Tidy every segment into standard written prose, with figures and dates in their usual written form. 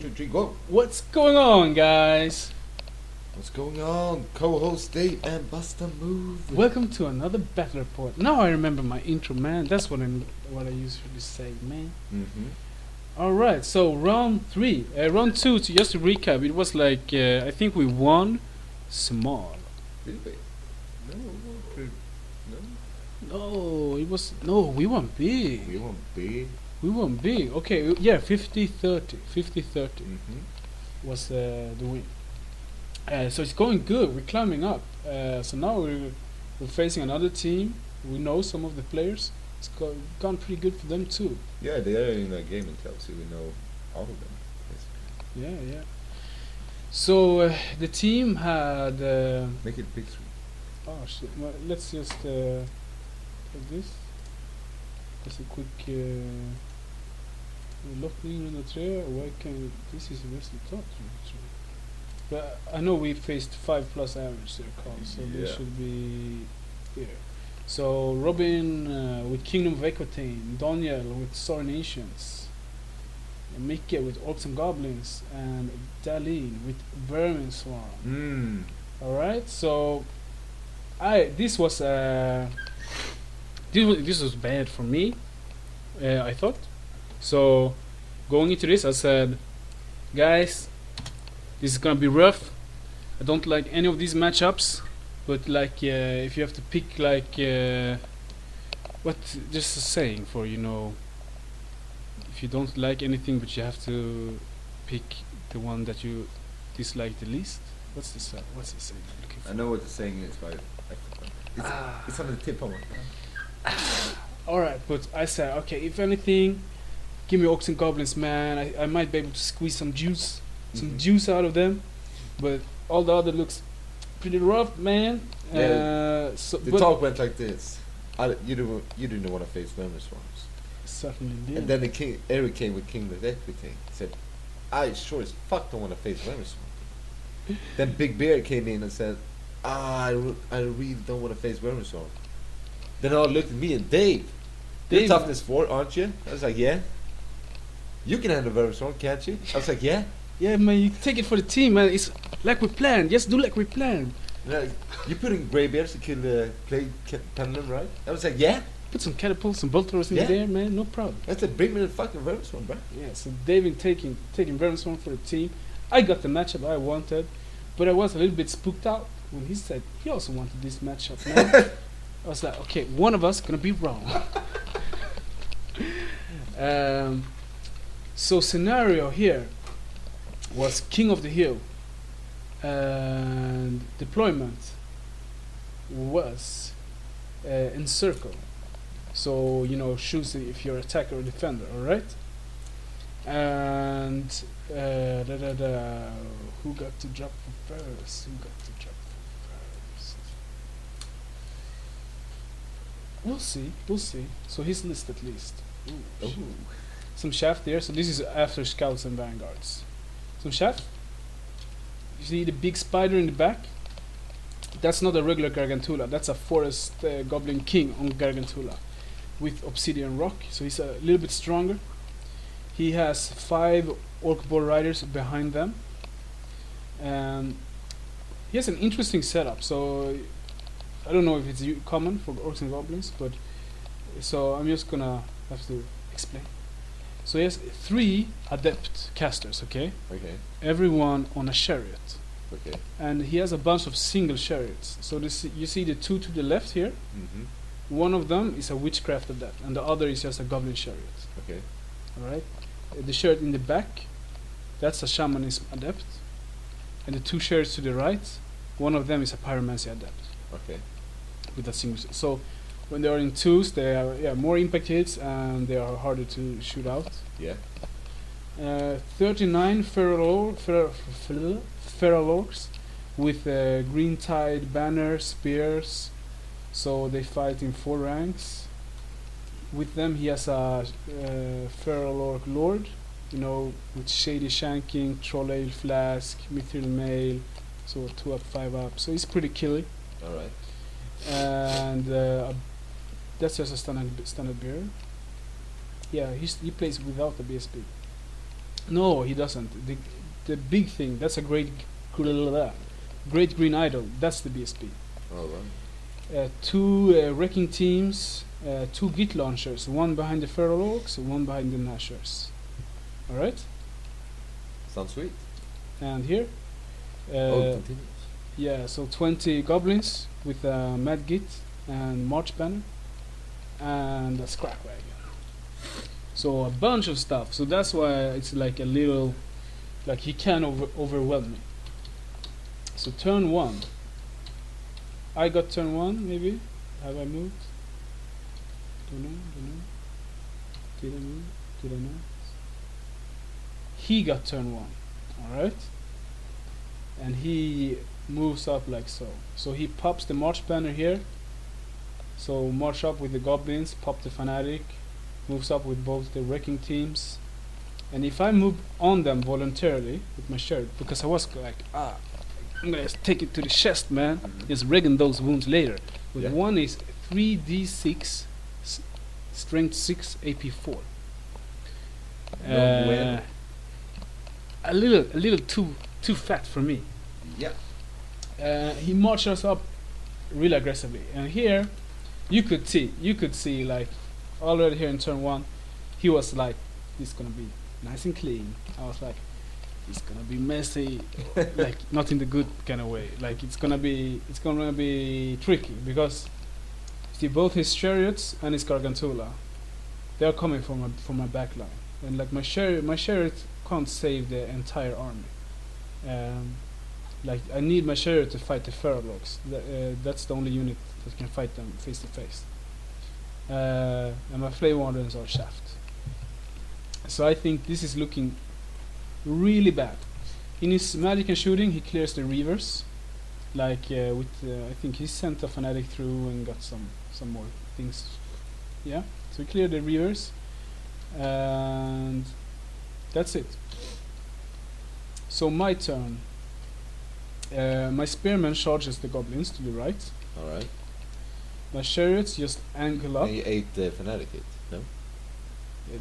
2, 3, go. What's going on, guys? What's going on? Co-host Dave and Busta Move. Welcome to another battle report. Now I remember my intro, man. That's what I usually say, man. All right, so round 3, round 2. Just to recap, it was like I think we won small. Did we? No, it was we won big. We won big. We won big. Okay, yeah, 50-30. 50-30 was the win. So it's going good. We're climbing up. So now we're facing another team. We know some of the players. It's gone pretty good for them too. Yeah, they are in a gaming club, so we know all of them. Yeah, yeah. So the team had. Make it big screen. Oh shit! Well, let's just like this. Just a quick. Lockning in the tray. Why can't this is the top? But I know we faced 5+ average circle, so they should be here. So Robin with Kingdom of Equitane, Daniel with Soaring Nations, Mikke with Orcs and Goblins, and Dalene with Vermin Swarm. Alright, so this was bad for me, I thought. So going into this, I said, guys, this is gonna be rough. I don't like any of these matchups, but like if you have to pick like just a saying for if you don't like anything but you have to pick the one that you dislike the least. What's the saying? I know what the saying is, but it's on the tip of my tongue. Alright, but I said, okay, if anything, give me Orcs and Goblins, man. I might be able to squeeze some juice out of them, but all the other looks pretty rough, man. Yeah, so the talk went like this: you didn't want to face Vermin Swarms. Certainly did. And then Eric came with Kingdom of Equity. Said, "I sure as fuck don't want to face Vermin Swarm." Then Big Bear came in and said, I really don't want to face Vermin Swarm. Then all looked at me and Dave, you're toughness 4, aren't you? I was like, yeah. You can handle Vermin Swarm, can't you? I was like, yeah. Yeah, man, you take it for the team, man. It's like we planned. Just do like we planned. You put in greybeards to kill the plague pendulum, right? I was like, yeah. Put some catapults and bolt throwers in there, man. No problem. I said, bring me the fucking Vermin Swarm, bro. Yeah, so David taking Vermin Swarm for the team. I got the matchup I wanted, but I was a little bit spooked out when he said he also wanted this matchup, man. I was like, okay, one of us gonna be wrong. So scenario here was King of the Hill, and deployment was encircle. So choose if you're attacker or defender. All right. And who got to drop first? We'll see. So his list at least. Ooh. Some shaft there. So this is after scouts and vanguards. Some shaft. You see the big spider in the back? That's not a regular Gargantula. That's a forest goblin king on Gargantula with obsidian rock. So he's a little bit stronger. He has 5 orc boar riders behind them. And he has an interesting setup. So I don't know if it's common for orcs and goblins, but so I'm just gonna have to explain. So he has 3 adept casters, okay? Okay. Everyone on a chariot. Okay. And he has a bunch of single chariots. So you see the 2 to the left here. One of them is a WitchCraft Adept, and the other is just a Goblin chariot. Okay. All right. The chariot in the back, that's a Shamanism Adept, and the 2 chariots to the right, one of them is a Pyromancy Adept. Okay. With that single. So when they are in 2s, they are more impact hits and they are harder to shoot out. Yeah. 39 feral orcs with green tide banner, spears. So they fight in 4 ranks. With them he has a feral orc lord, with Shady, Shanking, Troll Ale, Flask, Mithril mail, so 2 up, 5 up. So he's pretty killy. All right. And that's just a standard bearer. Yeah, he plays without the BSB. No, he doesn't. The big thing, that's a great green idol. That's the BSP. All right. Two wrecking teams, two git launchers, one behind the feral orcs, one behind the nashers. All right. Sounds sweet. And here, Continues. yeah, so 20 goblins with a mad git and march banner and a scrap wagon. So a bunch of stuff. So that's why it's like a little, like he can overwhelm me. So turn 1. I got turn 1 maybe. Have I moved? Don't know. Did I move? Did I not? He got turn 1. Alright? And he moves up like so. So he pops the march banner here. So march up with the goblins, pop the fanatic, moves up with both the wrecking teams. And if I move on them voluntarily with my shirt, because I was like, I'm gonna take it to the chest, man. Just rigging those wounds later. But Yeah. one is 3d6, strength 6, AP 4. No bueno. A little too fat for me. Yeah. He marches up really aggressively, and here you could see like already here in turn 1, he was like, this is gonna be nice and clean. I was like, it's gonna be messy, like not in the good kind of way. Like it's gonna be tricky because see both his chariots and his Gargantula, they are coming from my back line, and like my chariot can't save the entire army. Like I need my chariot to fight the feral orcs. That's the only unit that can fight them face to face. And my flame wardens are shaft. So I think this is looking really bad. In his magic and shooting, he clears the reavers. Like I think he sent a fanatic through and got some more things. Yeah, so he cleared the reavers, and that's it. So my turn. My spearman charges the goblins to the right. All right. My chariots just angle up. And you ate the fanatic hit, no?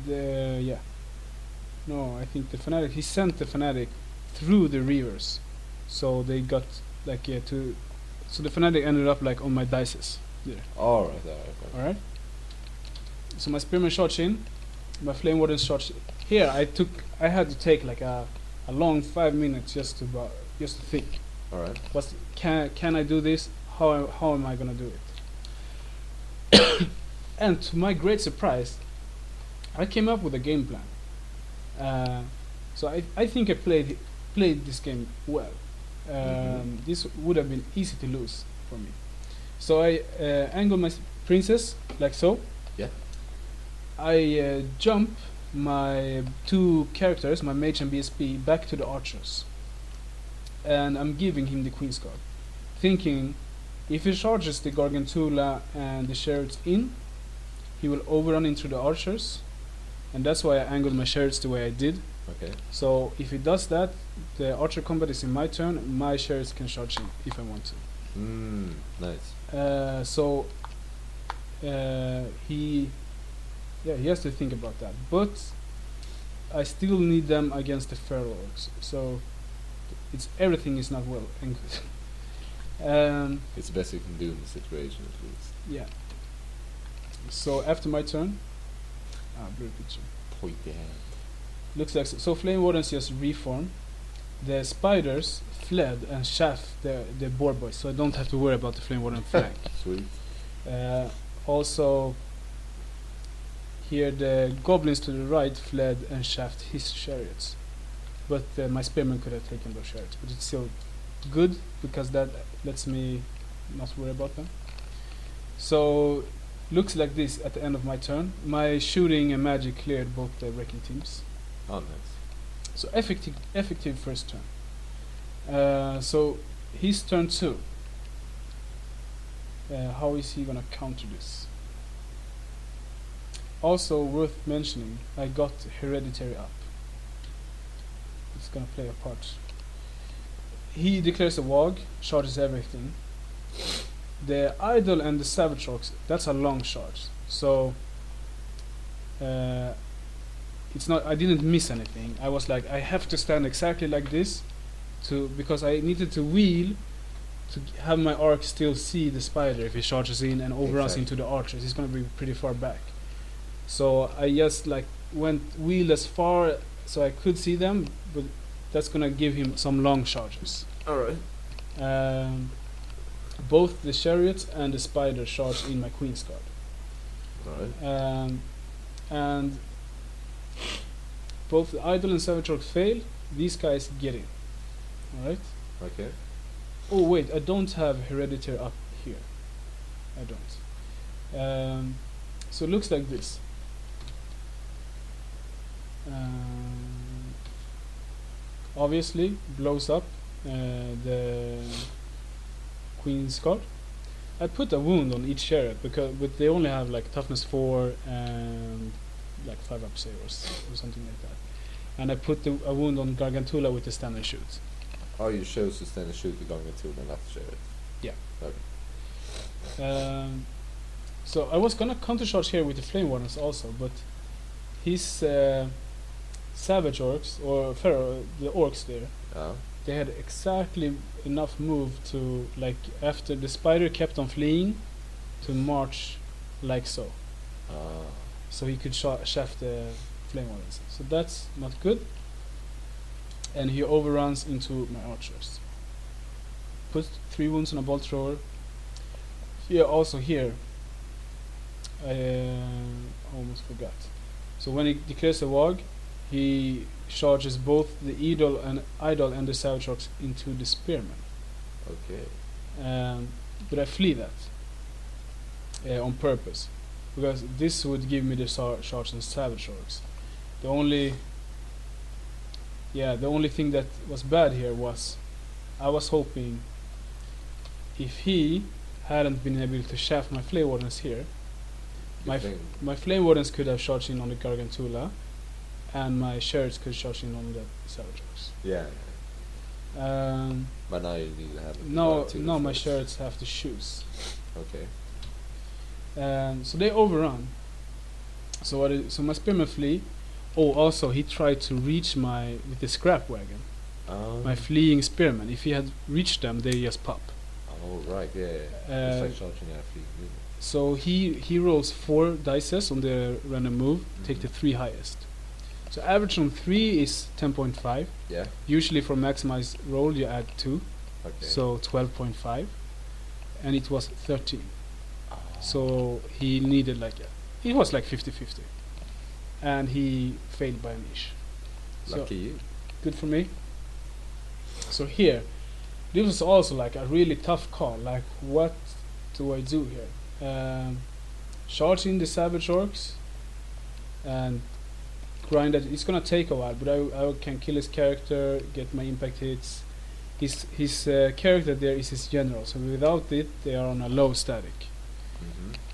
Yeah. No, I think the fanatic. He sent the fanatic through the reavers, so they got like to. So the fanatic ended up like on my dices. There. All right. All right. So my spearman charged in. My flame warden charged. Here I had to take like a long 5 minutes just to think. All right. Can I do this? How am I gonna do it? And to my great surprise, I came up with a game plan. So I think I played this game well. This would have been easy to lose for me. So I angle my princess like so. Yeah. I jump my 2 characters, my mage and BSP, back to the archers. And I'm giving him the Queen's Guard, thinking if he charges the Gargantula and the chariots in, he will overrun into the archers, and that's why I angled my chariots the way I did. Okay. So if he does that, the archer combat is in my turn, my chariots can charge in if I want to. Nice. So he has to think about that, but I still need them against the feral orcs, so everything is not well and good. It's the best you can do in the situation, at least. Yeah. So after my turn, blurry picture. Pointy hand. Looks like so flame wardens just reform. The spiders fled and shaft the boar boys, so I don't have to worry about the flame warden flank. Sweet. Also, here the goblins to the right fled and shaft his chariots, but my spearman could have taken those chariots. But it's still good because that lets me not worry about them. So looks like this at the end of my turn. My shooting and magic cleared both the wrecking teams. Oh, nice. So effective first turn. So his turn 2. How is he gonna counter this? Also worth mentioning, I got hereditary up. It's gonna play a part. He declares a wog, charges everything. The idol and the savage orcs, that's a long charge. So it's not. I didn't miss anything. I was like, I have to stand exactly like this, because I needed to wheel to have my arc still see the spider if he charges in and overruns into the archers. He's gonna be pretty far back. So I just like wheeled as far so I could see them, but that's gonna give him some long charges. Alright. Both the chariots and the spider charge in my queen's guard. Alright. And both the idol and savage orcs fail. These guys get in. Alright. Okay. Oh wait, I don't have hereditary up here. I don't. So it looks like this. Obviously blows up the queen's guard. I put a wound on each chariot but they only have like toughness 4 and like 5 up save or something like that. And I put a wound on Gargantula with the stand and shoot. Oh, you chose to stand and shoot the Gargantula and not the Chariot. Yeah. Okay. So I was gonna counter charge here with the flame wardens also, but his savage orcs or the orcs there, they had exactly enough move to, like, after the spider kept on fleeing, to march like so. So he could shaft the flame wardens. So that's not good. And he overruns into my archers. Put 3 wounds on a bolt thrower. Here also here, I almost forgot. So when he declares a wog, he charges both the idol and the savage orcs into the spearman. Okay. But I flee that on purpose, because this would give me the charge on savage orcs. The only thing that was bad here was I was hoping if he hadn't been able to shaft my flame wardens here, my flame wardens could have charged in on the Gargantula, and my chariots could charge in on the savage orcs. Yeah. But now you need to have no, my chariots have to choose. Okay. So they overrun. So my spearmen flee. Oh, also he tried to reach with the scrap wagon. My fleeing spearmen. If he had reached them, they just pop. Oh right, yeah. It's like charging at fleeing movement. So he rolls 4 dices on the random move. Take the 3 highest. So average on 3 is 10.5. Yeah. Usually for maximized roll you add 2. Okay. So 12.5, and it was 13. So he needed it was like 50-50. And he failed by an inch. Lucky you. Good for me. So here, this was also like a really tough call. Like, what do I do here? Charge in the savage orcs and grind it. It's gonna take a while, but I can kill his character, get my impact hits. His character there is his general, so without it, they are on a low static.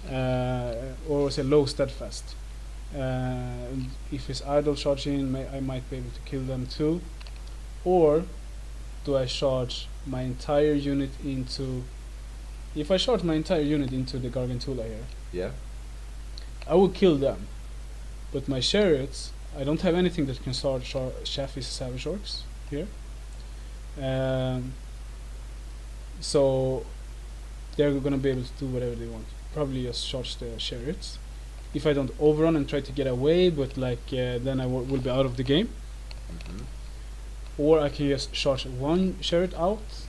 Or say low steadfast. If his idol charge in, I might be able to kill them too. Or do I charge my entire unit into... If I charge my entire unit into the Gargantula here, yeah, I will kill them. But my chariots, I don't have anything that can shaft his savage orcs here. So they're gonna be able to do whatever they want. Probably just charge the chariots. If I don't overrun and try to get away, but then I will be out of the game. Or I can just charge one chariot out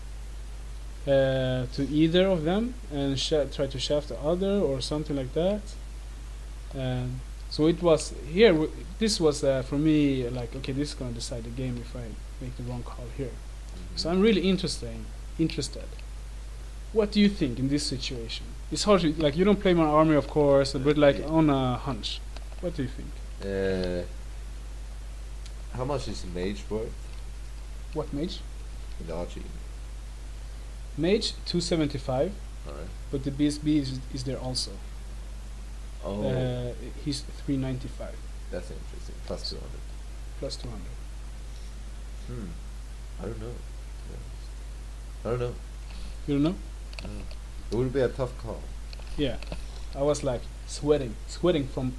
to either of them and try to shaft the other or something like that. So it was here. This was for me like, okay, this is gonna decide the game if I make the wrong call here. So I'm really interested. What do you think in this situation? It's hard to, like, you don't play my army, of course, but like on a hunch. What do you think? How much is mage worth? What mage? In the archery. Mage 275. Alright. But the BSB is there also. Oh. He's 395. That's interesting. Plus 200. Plus 200. I don't know. I don't know. You don't know? It would be a tough call. Yeah. I was like sweating from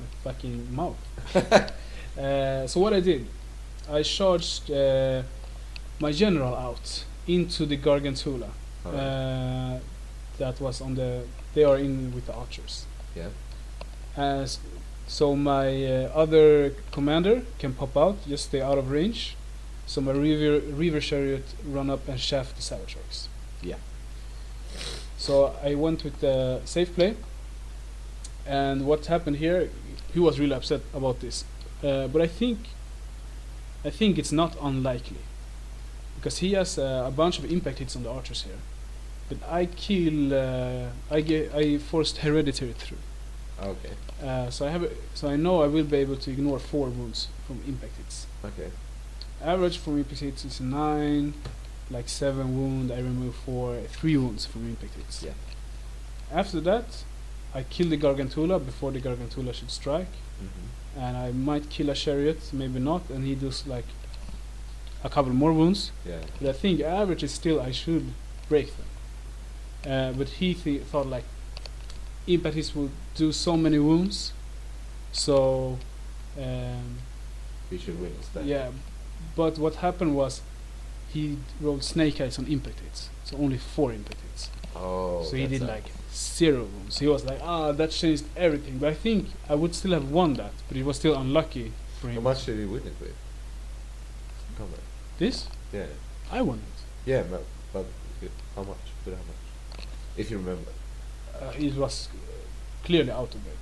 my fucking mouth. So what I did, I charged my general out into the Gargantula. Alright. That was on the. They are in with the archers. Yeah. So my other commander can pop out, just stay out of range. So my Reaver Chariot run up and shaft the Savage Orcs. Yeah. So I went with the safe play. And what happened here, he was really upset about this. But I think it's not unlikely. Because he has a bunch of impact hits on the archers here. But I forced Hereditary through. Okay. So I know I will be able to ignore 4 wounds from impact hits. Okay. Average from impact hits is 9, like 7 wound. I remove 3 wounds from impact hits. Yeah. After that, I kill the Gargantula before the Gargantula should strike, and I might kill a Chariot, maybe not, and he does like a couple more wounds. Yeah. But I think average is still I should break them. But he thought like impact hits will do so many wounds, so We should win instead. yeah. But what happened was he rolled snake eyes on impact hits, so only 4 impact hits. Oh. So he that's did a- like 0 wounds. He was like, that changed everything. But I think I would still have won that, but it was still unlucky for him. How much did he win it with? Come on. This? Yeah. I won it. Yeah, but how much? With how much? If you remember. It was clearly out of it.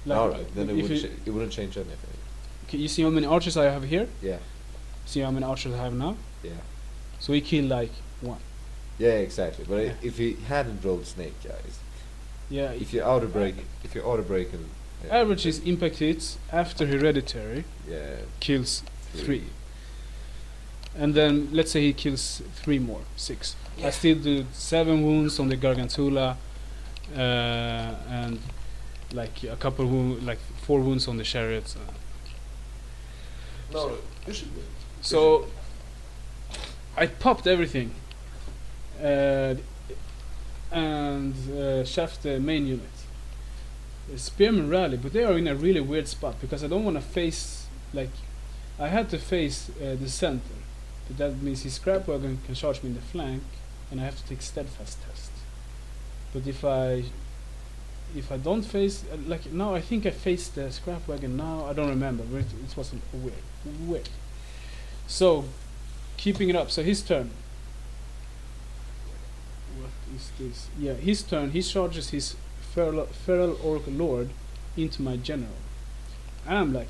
Like, Alright, then if it wouldn't change anything. okay, you see how many archers I have here? Yeah. See how many archers I have now? Yeah. So he killed like 1. Yeah, exactly. But Yeah. if he hadn't rolled snake eyes, Yeah. if you auto break and Average is impact hits after hereditary yeah, kills 3. And then let's say he kills 3 more, 6. I still do 7 wounds on the Gargantula, and like a couple like 4 wounds on the Chariot. No, you should win. So I popped everything and shaft the main unit. Spearman rally, but they are in a really weird spot because I don't want to face like I had to face the center. But that means his scrap wagon can charge me in the flank, and I have to take steadfast test. But if I don't face like now, I think I faced the scrap wagon now. I don't remember, but it was weird. So keeping it up. So his turn. What is this? Yeah, his turn. He charges his feral orc lord into my general, and I'm like,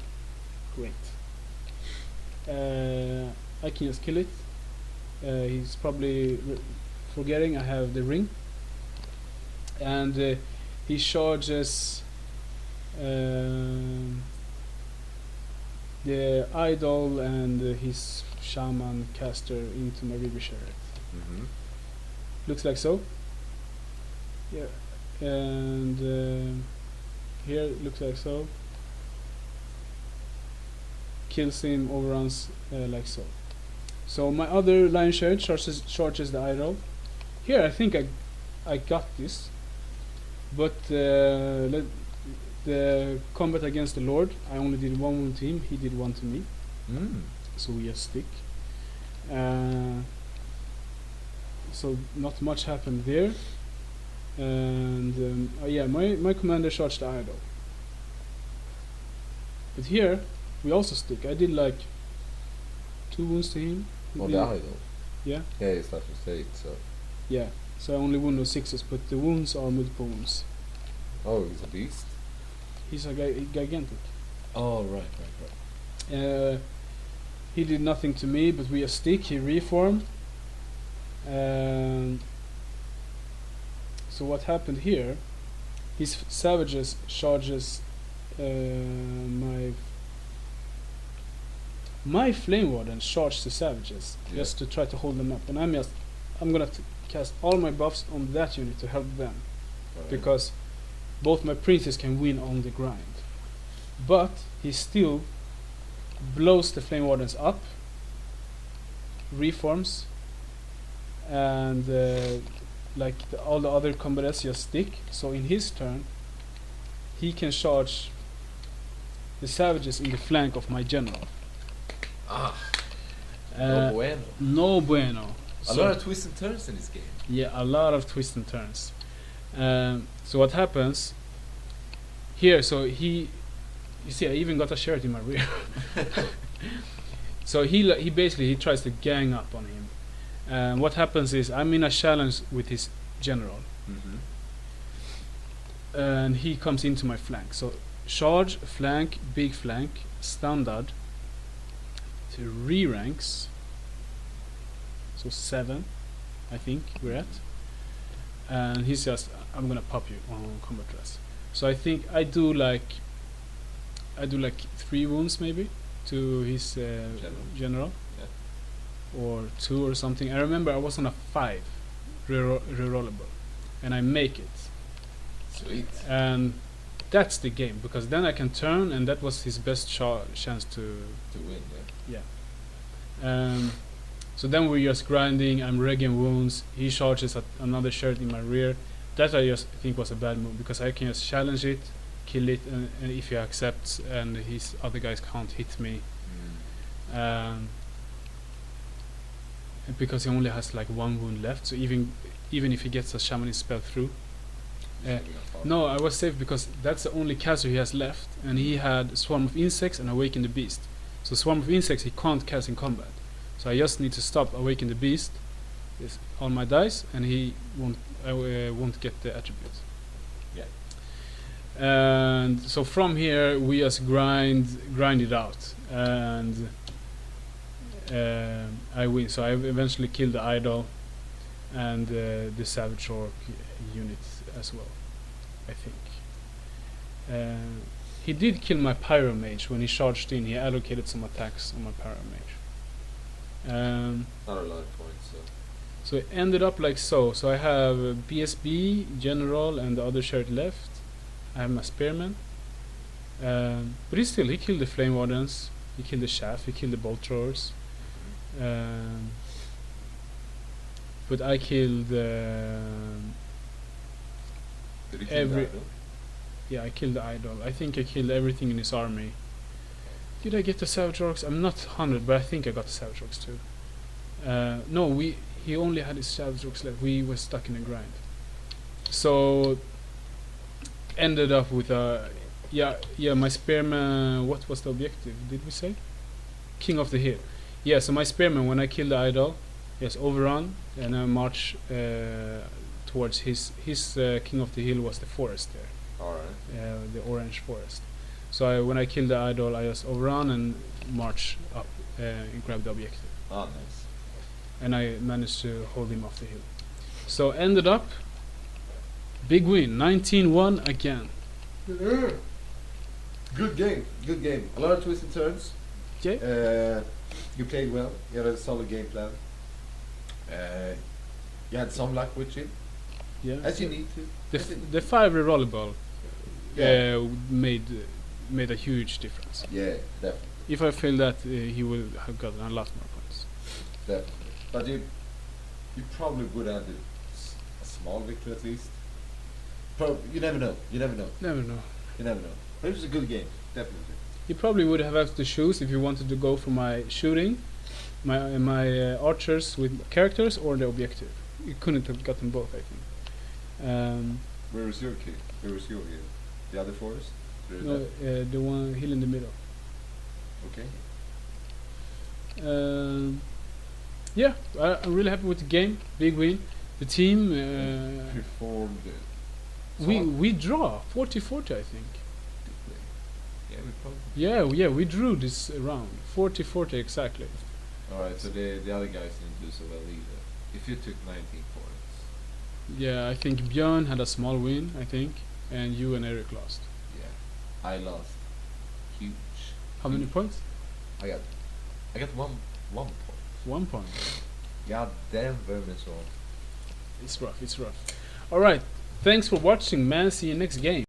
great. I can just kill it. He's probably forgetting I have the ring, and he charges the idol and his shaman caster into my river chariot. Mm-hmm. Looks like so. Yeah, and here it looks like so. Kills him, overruns like so. So my other lion chariot charges the idol. Here I think I got this, but the combat against the lord, I only did 1 wound to him. He did 1 to me. So we just stick. So not much happened there. And yeah, my commander charged the idol. But here we also stick. I did like 2 wounds to him. On the idol. Yeah. Yeah, it's not to say it, so. Yeah. So I only wound no 6s, but the wounds are multiple wounds. Oh, he's a beast. He's a gigantic. Oh, right. He did nothing to me, but we a stick. He reformed. So what happened here? His savages charges my flame warden charged the savages just to try to hold them up, and I'm gonna cast all my buffs on that unit to help them, because both my princes can win on the grind. But he still blows the flame wardens up, reforms, and all the other combatants just stick. So in his turn he can charge the savages in the flank of my general. Ah, no bueno. No bueno. A lot of twists and turns in this game. Yeah, a lot of twists and turns. So what happens here? So you see, I even got a Chariot in my rear. So he basically tries to gang up on him. And what happens is I'm in a challenge with his general, and he comes into my flank. So charge, flank, big flank, standard, 3 ranks. So 7, I think we're at. And he's just, I'm gonna pop you on combat dress. So I think I do like 3 wounds maybe to his general. Yeah. Or 2 or something. I remember I was on a 5 rerollable, and I make it. Sweet. And that's the game, because then I can turn, and that was his best chance to win. Yeah. So then we're just grinding. I'm regging wounds. He charges at another Chariot in my rear. That I just think was a bad move, because I can just challenge it, kill it, and if he accepts, and his other guys can't hit me. And because he only has like 1 wound left, so even if he gets a Shamanism spell through. No, I was safe because that's the only caster he has left, and he had Swarm of Insects and Awaken the Beast. So Swarm of Insects he can't cast in combat. So I just need to stop Awaken the Beast on my dice, and he won't get the attributes. Yeah. And so from here we just grind it out, and I win. So I eventually kill the idol and the Savage Orc unit as well, I think. He did kill my Pyromage when he charged in. He allocated some attacks on my Pyromage. Not a lot of points, so it ended up like so. So I have BSB, General, and the other Chariot left. I have my Spearman. But he killed the Flame Wardens, he killed the Shaft, he killed the Bolt Throwers. But I killed Did you kill the idol? Yeah, I killed the idol. I think I killed everything in his army. Did I get the Savage Orcs? I'm not 100, but I think I got the Savage Orcs too. No, he only had his Savage Orcs left. We were stuck in a grind. So ended up with a my Spearman. What was the objective? Did we say? King of the Hill. Yeah. So my Spearman, when I killed the idol, yes, overrun, and I march towards his King of the Hill was the forest there. Alright. The orange forest. So when I killed the idol, I just overrun and march up and grab the objective. Oh, nice. And I managed to hold him off the hill. So ended up big win, 19-1 again. Good game. A lot of twists and turns. Yeah. You played well. You had a solid game plan. You had some luck with it. Yeah. As you need to. The 5 rerollable Yeah. made a huge difference. Yeah, definitely. If I failed that, he would have gotten a lot more points. Definitely. But you probably would have had a small victory at least. You never know. Never know. But it was a good game, definitely. You probably would have had to choose if you wanted to go for my shooting, my archers with characters, or the objective. You couldn't have gotten both, I think. Where was your key? Where was your hill? The other forest? No, the one hill in the middle. Okay. Yeah, I'm really happy with the game. Big win. The team. Performed. We draw 40-40, I think. Yeah, we probably. Yeah, we drew this round 40-40 exactly. Alright, so the other guys didn't do so well either. If you took 19 points. Yeah, I think Björn had a small win, I think, and you and Eric lost. Yeah, I lost. Huge. How many points? I got 1 point. 1 point. God damn Vermisol. It's rough. Alright, thanks for watching, man. See you next game.